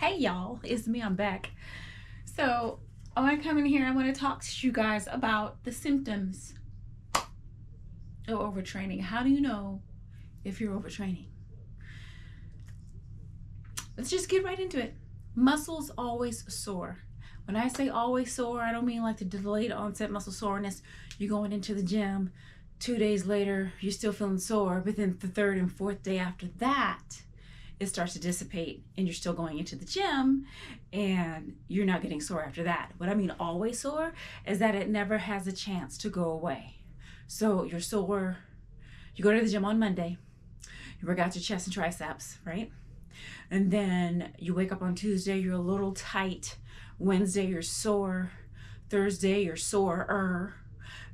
Hey y'all, it's me, I'm back. So I want to come in here, I want to talk to you guys about the symptoms of overtraining. How do you know if you're overtraining? Let's just get right into it. Muscles always sore. When I say always sore, I don't mean like the delayed onset muscle soreness. You're going into the gym, 2 days later, you're still feeling sore, but then the third and fourth day after that, it starts to dissipate and you're still going into the gym and you're not getting sore after that. What I mean always sore is that it never has a chance to go away. So you're sore, you go to the gym on Monday, you work out your chest and triceps, right? And then you wake up on Tuesday, you're a little tight. Wednesday, you're sore. Thursday, you're sorer.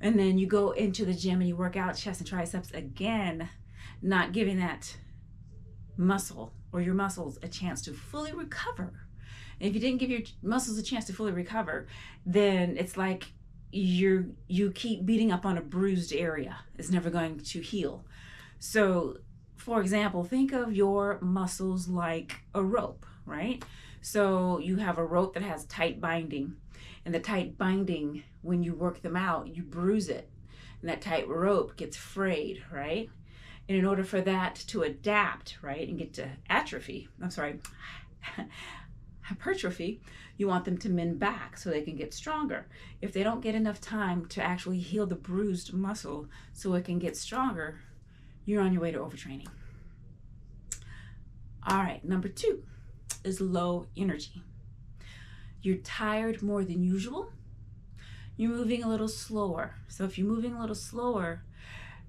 And then you go into the gym and you work out chest and triceps again, not giving that muscle or your muscles a chance to fully recover. And if you didn't give your muscles a chance to fully recover, then it's like you keep beating up on a bruised area. It's never going to heal. So for example, think of your muscles like a rope, right? So you have a rope that has tight binding, and the tight binding, when you work them out, you bruise it, and that tight rope gets frayed, right? And in order for that to adapt, right, and get to hypertrophy, you want them to mend back so they can get stronger. If they don't get enough time to actually heal the bruised muscle so it can get stronger, you're on your way to overtraining. All right, number 2 is low energy. You're tired more than usual. You're moving a little slower. So if you're moving a little slower,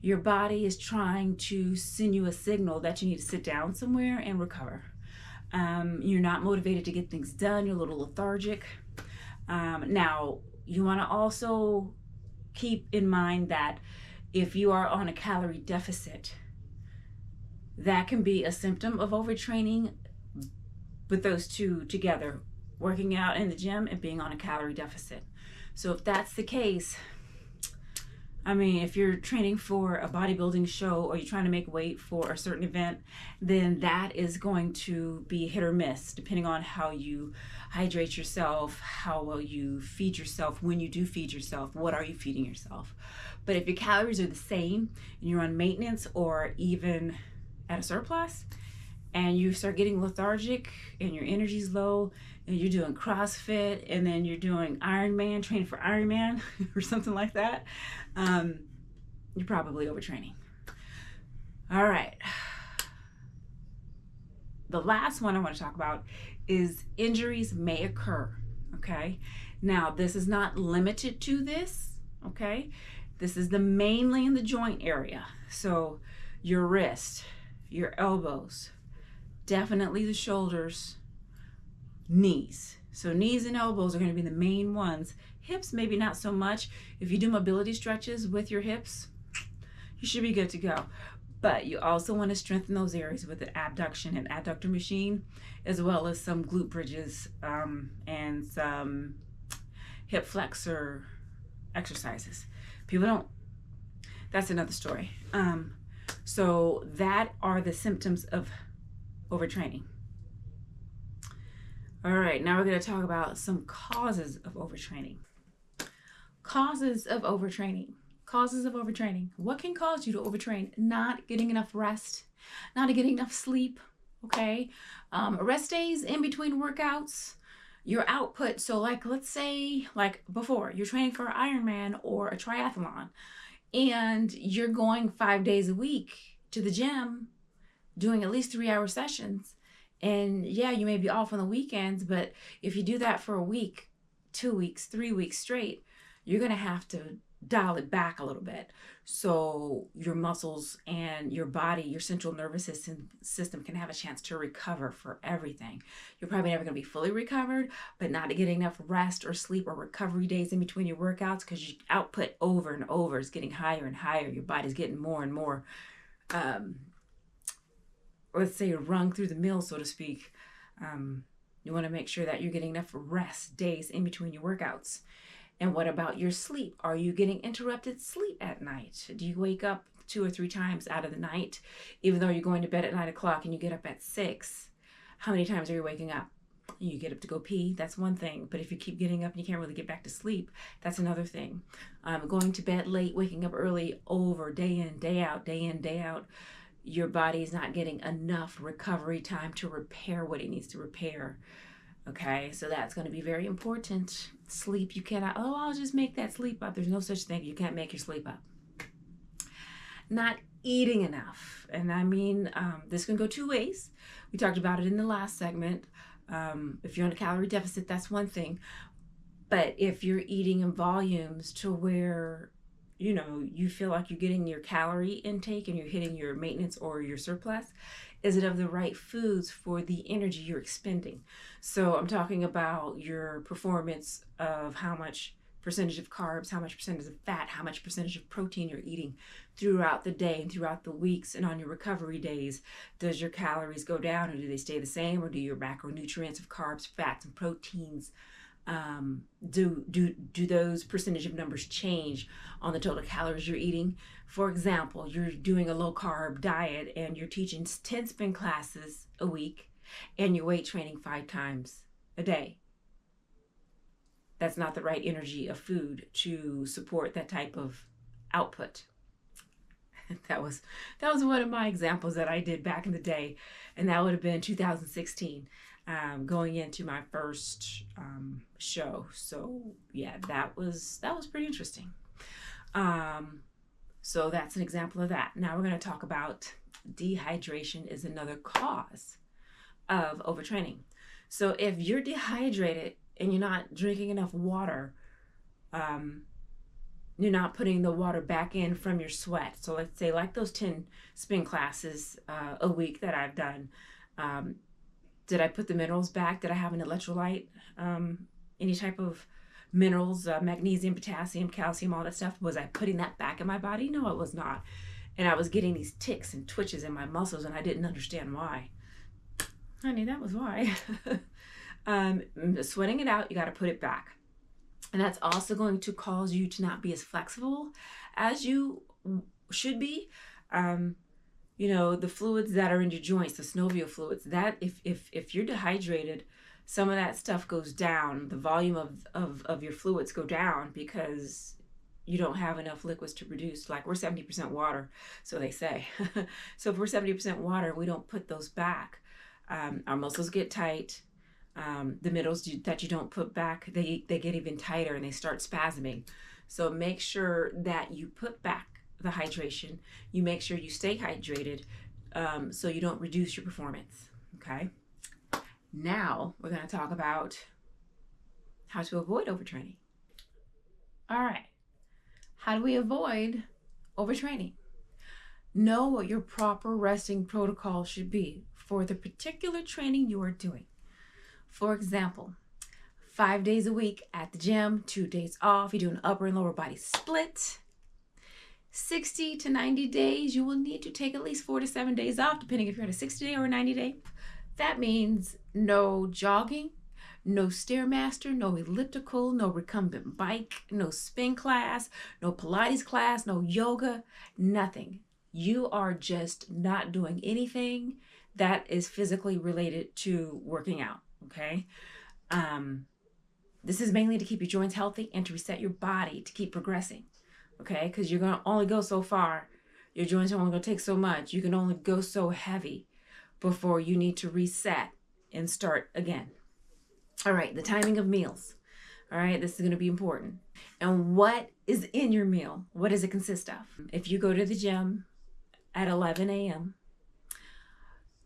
your body is trying to send you a signal that you need to sit down somewhere and recover. You're not motivated to get things done. You're a little lethargic. Now, you want to also keep in mind that if you are on a calorie deficit, that can be a symptom of overtraining. But those two together, working out in the gym and being on a calorie deficit. So if that's the case, I mean, if you're training for a bodybuilding show or you're trying to make weight for a certain event, then that is going to be hit or miss, depending on how you hydrate yourself, how well you feed yourself, when you do feed yourself, what are you feeding yourself. But if your calories are the same and you're on maintenance or even at a surplus, and you start getting lethargic and your energy's low and you're doing CrossFit and then you're doing Ironman, training for Ironman or something like that, you're probably overtraining. All right. The last one I want to talk about is injuries may occur, okay? Now, this is not limited to this, okay? This is mainly in the joint area. So your wrist, your elbows, definitely the shoulders, knees. So knees and elbows are going to be the main ones. Hips, maybe not so much. If you do mobility stretches with your hips, you should be good to go. But you also want to strengthen those areas with the abduction and adductor machine, as well as some glute bridges and some hip flexor exercises. People don't, that's another story. So that are the symptoms of overtraining. All right, now we're going to talk about some causes of overtraining. Causes of overtraining. Causes of overtraining. What can cause you to overtrain? Not getting enough rest, not getting enough sleep, okay? Rest days in between workouts, your output. So like, let's say like before, you're training for an Ironman or a triathlon, and you're going 5 days a week to the gym, doing at least 3-hour sessions. And yeah, you may be off on the weekends, but if you do that for a week, 2 weeks, 3 weeks straight, you're going to have to dial it back a little bit. So your muscles and your body, your central nervous system can have a chance to recover for everything. You're probably never going to be fully recovered, but not getting enough rest or sleep or recovery days in between your workouts, because your output over and over is getting higher and higher. Your body's getting more and more let's say rung through the mill, so to speak. You want to make sure that you're getting enough rest days in between your workouts. And what about your sleep? Are you getting interrupted sleep at night? Do you wake up 2 or 3 times out of the night, even though you're going to bed at 9 o'clock and you get up at 6? How many times are you waking up? You get up to go pee, that's one thing. But if you keep getting up and you can't really get back to sleep, that's another thing. Going to bed late, waking up early, over day in, day out, your body is not getting enough recovery time to repair what it needs to repair. Okay, so that's going to be very important. Sleep, you cannot, oh, I'll just make that sleep up. There's no such thing. You can't make your sleep up. Not eating enough. And I mean, this can go two ways. We talked about it in the last segment. If you're on a calorie deficit, that's one thing. But if you're eating in volumes to where, you know, you feel like you're getting your calorie intake and you're hitting your maintenance or your surplus, is it of the right foods for the energy you're expending? So I'm talking about your performance of how much percentage of carbs, how much percentage of fat, how much percentage of protein you're eating throughout the day and throughout the weeks. And on your recovery days, does your calories go down or do they stay the same? Or do your macronutrients of carbs, fats, and proteins, do those percentage of numbers change on the total calories you're eating? For example, you're doing a low carb diet and you're teaching 10 spin classes a week and you're weight training 5 times a day. That's not the right energy of food to support that type of output. That was one of my examples that I did back in the day, and that would have been 2016, going into my first show. So yeah, that was pretty interesting. So that's an example of that. Now we're going to talk about dehydration is another cause of overtraining. So if you're dehydrated and you're not drinking enough water, you're not putting the water back in from your sweat. So let's say like those 10 spin classes a week that I've done, did I put the minerals back? Did I have an electrolyte? Any type of minerals, magnesium, potassium, calcium, all that stuff? Was I putting that back in my body? No, I was not. And I was getting these ticks and twitches in my muscles and I didn't understand why. Honey, that was why. Sweating it out, you got to put it back. And that's also going to cause you to not be as flexible as you should be. You know, the fluids that are in your joints, the synovial fluids, that if you're dehydrated, some of that stuff goes down. The volume of your fluids go down because you don't have enough liquids to produce. Like, we're 70% water, so they say. So if we're 70% water, we don't put those back. Our muscles get tight. The minerals that you don't put back, they get even tighter and they start spasming. So make sure that you put back the hydration. You make sure you stay hydrated, so you don't reduce your performance. Okay. Now we're going to talk about how to avoid overtraining. All right. How do we avoid overtraining? Know what your proper resting protocol should be for the particular training you are doing. For example, 5 days a week at the gym, 2 days off. You're doing upper and lower body split. 60 to 90 days, you will need to take at least 4 to 7 days off, depending if you're at a 60-day or a 90-day. That means no jogging, no Stairmaster, no elliptical, no recumbent bike, no spin class, no Pilates class, no yoga, nothing. You are just not doing anything that is physically related to working out, okay? This is mainly to keep your joints healthy and to reset your body to keep progressing, okay? Because you're going to only go so far. Your joints are only going to take so much. You can only go so heavy before you need to reset and start again. All right, the timing of meals. All right, this is going to be important. And what is in your meal? What does it consist of? If you go to the gym at 11 a.m.,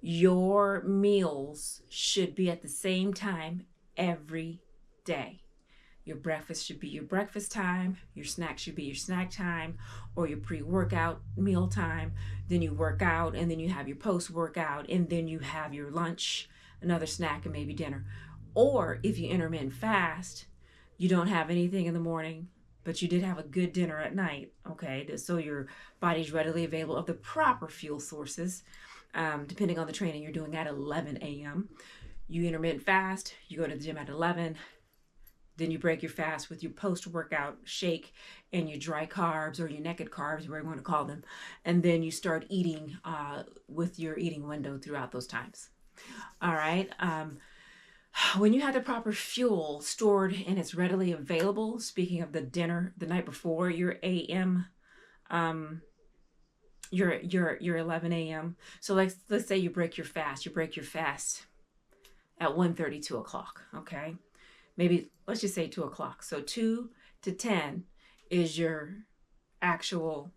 your meals should be at the same time every day. Your breakfast should be your breakfast time, your snack should be your snack time, or your pre-workout meal time. Then you work out, and then you have your post-workout, and then you have your lunch, another snack, and maybe dinner. Or if you intermittent fast, you don't have anything in the morning, but you did have a good dinner at night, okay? So your body's readily available of the proper fuel sources, depending on the training you're doing at 11 a.m. You intermittent fast, you go to the gym at 11, then you break your fast with your post-workout shake and your dry carbs or your naked carbs, whatever you want to call them. And then you start eating with your eating window throughout those times. All right. when you have the proper fuel stored and it's readily available, speaking of the dinner the night before, your AM, your 11 a.m. So let's say you break your fast. You break your fast at 1:30, 2 o'clock, okay? Maybe let's just say 2 o'clock. So 2 to 10 is your actual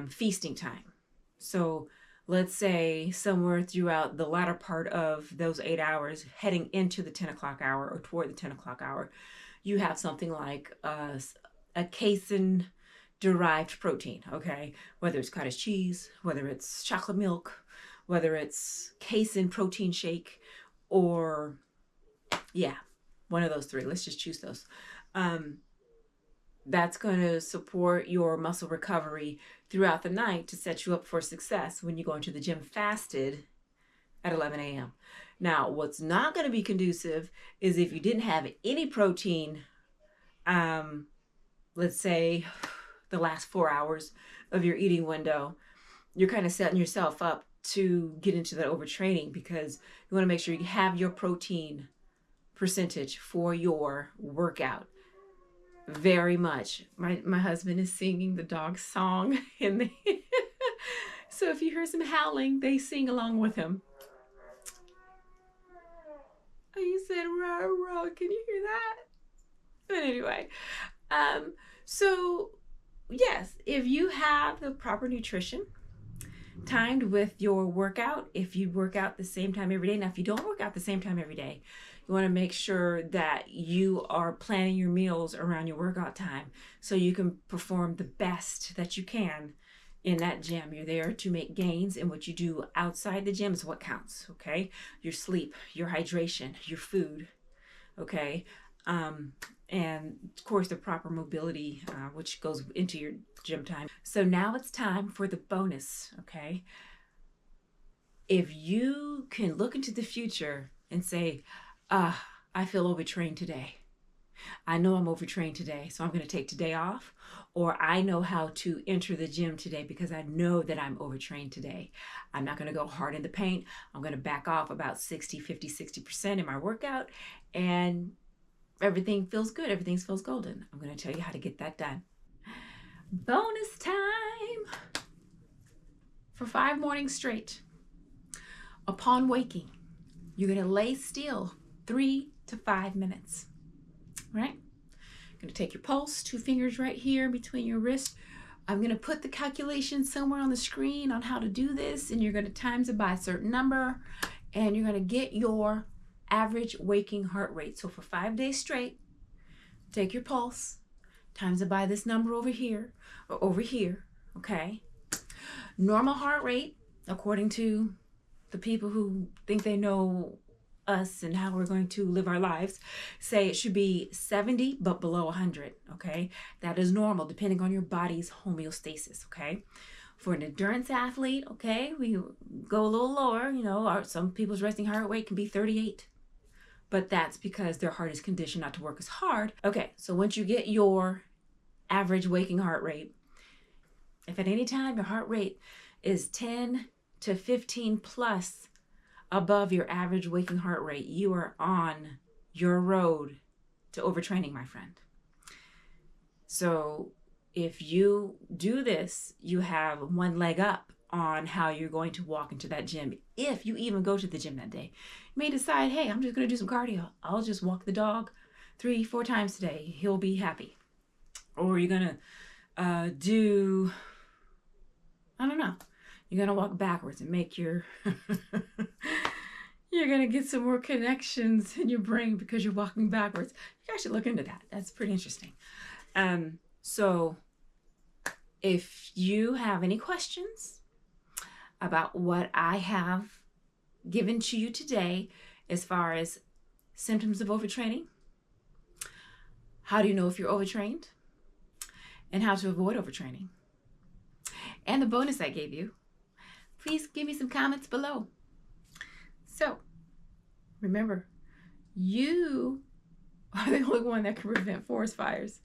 feasting time. So let's say somewhere throughout the latter part of those 8 hours, heading into the 10 o'clock hour or toward the 10 o'clock hour, you have something like a casein derived protein, okay? Whether it's cottage cheese, whether it's chocolate milk, whether it's casein protein shake, or yeah, one of those three. Let's just choose those. That's going to support your muscle recovery throughout the night to set you up for success when you go into the gym fasted at 11 a.m. Now, what's not going to be conducive is if you didn't have any protein, let's say the last 4 hours of your eating window, you're kind of setting yourself up to get into that overtraining, because you want to make sure you have your protein percentage for your workout. Very much. My husband is singing the dog song in the so if you hear some howling, they sing along with him. Oh, you said rah rah. Can you hear that? But anyway, so yes, if you have the proper nutrition timed with your workout, if you work out the same time every day. Now, if you don't work out the same time every day, you want to make sure that you are planning your meals around your workout time so you can perform the best that you can in that gym. You're there to make gains, and what you do outside the gym is what counts, okay? Your sleep, your hydration, your food, okay? And of course the proper mobility, which goes into your gym time. So now it's time for the bonus, okay? If you can look into the future and say, I feel overtrained today. I know I'm overtrained today, so I'm going to take today off. Or I know how to enter the gym today because I know that I'm overtrained today. I'm not going to go hard in the paint. I'm going to back off about 60% in my workout, and everything feels good. Everything feels golden. I'm going to tell you how to get that done. Bonus time for 5 mornings straight. Upon waking, you're going to lay still 3 to 5 minutes, right? You're going to take your pulse, 2 fingers right here between your wrists. I'm going to put the calculation somewhere on the screen on how to do this, and you're going to times it by a certain number, and you're going to get your average waking heart rate. So for 5 days straight, take your pulse, times it by this number over here, or over here, okay? Normal heart rate, according to the people who think they know us and how we're going to live our lives, say it should be 70 but below 100, okay? That is normal depending on your body's homeostasis, okay? For an endurance athlete, okay, we go a little lower, you know, some people's resting heart rate can be 38, but that's because their heart is conditioned not to work as hard. Okay, so once you get your average waking heart rate, if at any time your heart rate is 10 to 15 plus above your average waking heart rate, you are on your road to overtraining, my friend. So if you do this, you have one leg up on how you're going to walk into that gym. If you even go to the gym that day, you may decide, hey, I'm just going to do some cardio. I'll just walk the dog 3-4 times today. He'll be happy. Or you're going to do, I don't know, you're going to walk backwards and make your, you're going to get some more connections in your brain because you're walking backwards. You guys should look into that. That's pretty interesting. So if you have any questions about what I have given to you today as far as symptoms of overtraining, how do you know if you're overtrained, and how to avoid overtraining, and the bonus I gave you, please give me some comments below. So remember, you are the only one that can prevent forest fires.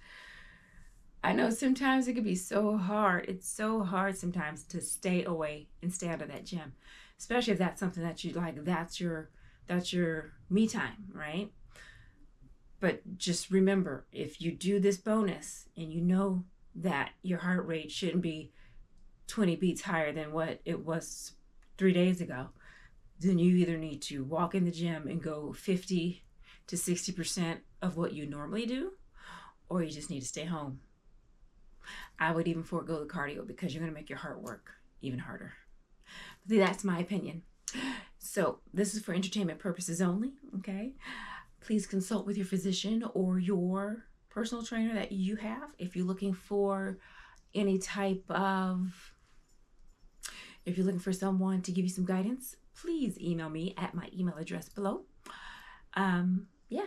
I know sometimes it can be so hard. It's so hard sometimes to stay away and stay out of that gym, especially if that's something that you like, that's your That's your me time, right? But just remember, if you do this bonus and you know that your heart rate shouldn't be 20 beats higher than what it was 3 days ago, then you either need to walk in the gym and go 50 to 60% of what you normally do, or you just need to stay home. I would even forego the cardio because you're going to make your heart work even harder. But that's my opinion. So this is for entertainment purposes only, okay? Please consult with your physician or your personal trainer that you have if you're looking for any type of, if you're looking for someone to give you some guidance, please email me at my email address below. Yeah.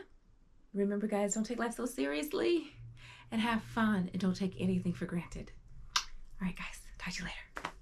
Remember, guys, don't take life so seriously and have fun, and don't take anything for granted. All right, guys, talk to you later.